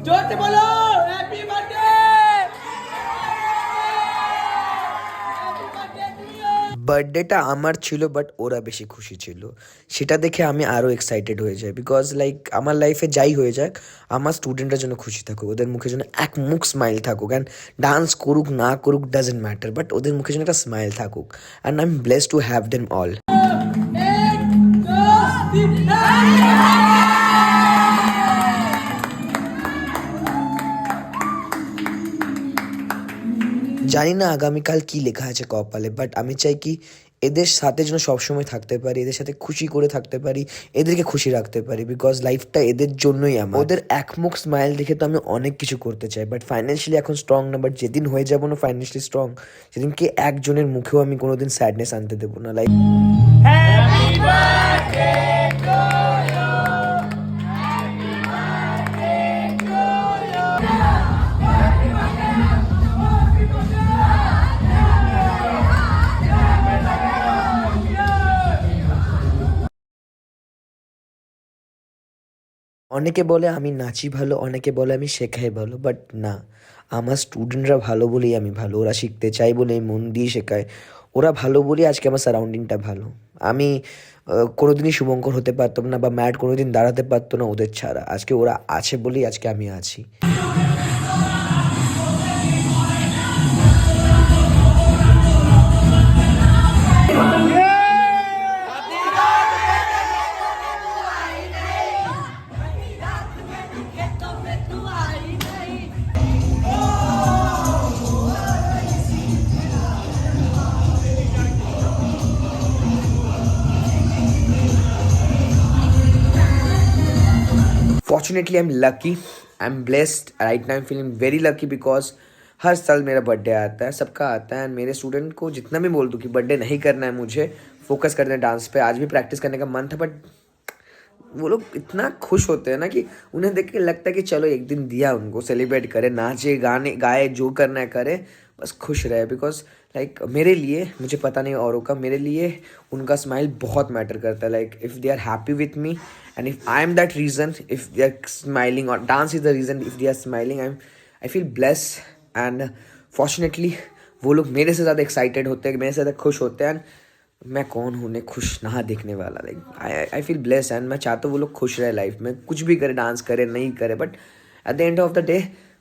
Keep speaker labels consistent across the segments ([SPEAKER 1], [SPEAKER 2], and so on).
[SPEAKER 1] जोर से बोलो हैप्पी बर्थडे।
[SPEAKER 2] বার্থডেটা আমার ছিল বাট ওরা বেশি খুশি ছিল, সেটা দেখে আমি আরও এক্সাইটেড হয়ে যাই। বিকজ লাইক আমার লাইফে যাই হয়ে যাক, আমার স্টুডেন্টরা যেন খুশি থাকুক, ওদের মুখে যেন এক মুখ স্মাইল থাকুক। অ্যান্ড ডান্স করুক না করুক ডাজেন্ট ম্যাটার, বাট ওদের মুখে যেন একটা স্মাইল থাকুক। And I am blessed to have them all.
[SPEAKER 1] एक दो तीन
[SPEAKER 2] জানি না আগামীকাল কি লেখা আছে কপালে, বাট আমি চাই কি এদের সাথে যেন সবসময় থাকতে পারি, এদের সাথে খুশি করে থাকতে পারি, এদেরকে খুশি রাখতে পারি। বিকজ লাইফটা এদের জন্যই আমার। ওদের একমুখ স্মাইল দেখে তো আমি অনেক কিছু করতে চাই, বাট ফাইন্যান্সিয়ালি এখন স্ট্রং না। বাট যেদিন হয়ে যাবো না ফাইন্যান্সিয়ালি স্ট্রং, সেদিনকে একজনের মুখেও আমি কোনোদিন স্যাডনেস আনতে দেবো না। লাইক অনেকে বলে আমি নাচি ভালো, অনেকে বলে আমি শেখাই ভালো, বাট না, আমার স্টুডেন্টরা ভালো বলেই আমি ভালো। ওরা শিখতে চাই বলেই মন দিয়ে শেখায়, ওরা ভালো বলেই আজকে আমার সারাউন্ডিংটা ভালো। আমি কোনোদিনই শুভঙ্কর হতে পারতাম না, বা ম্যাট কোনোদিন দাঁড়াতে পারতো না ওদের ছাড়া। আজকে ওরা আছে বলেই আজকে আমি আছি। Fortunately I am lucky, I am blessed right now. I am feeling very lucky because हर साल मेरा बर्थडे आता है, सबका आता है। एंड मेरे स्टूडेंट को जितना भी बोल दूँ कि बर्थडे नहीं करना है, मुझे फोकस करना है डांस पे। आज भी प्रैक्टिस करने का मन था, बट वो लोग इतना खुश होते हैं ना कि उन्हें देख के लगता है कि चलो एक दिन दिया उनको, सेलिब्रेट करें, नाचे गाने गाए, जो करना है करे, बस खुश रहे। बिकॉज लाइक मेरे लिए, मुझे पता नहीं औरों का, मेरे लिए उनका स्माइल बहुत मैटर करता है। Like if they are happy with me and if I am that reason, if they are smiling और dance is the reason, if they are smiling, I feel bless. And fortunately वो लोग मेरे से ज़्यादा excited होते हैं, मेरे से ज़्यादा खुश होते हैं। मैं कौन हूँ उन्हें खुश ना देखने वाला। Like I feel bless and मैं चाहता हूँ वो लोग खुश रहे लाइफ में, कुछ भी करे, डांस करे नहीं करे, but at the end of the day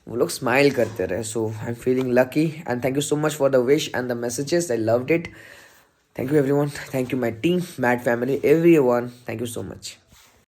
[SPEAKER 2] वो लोग स्माइल करते रहे। So I am feeling lucky and thank you so much for the wish and the messages, I loved it. Thank you everyone, thank you my team, mad family, everyone, thank you so much.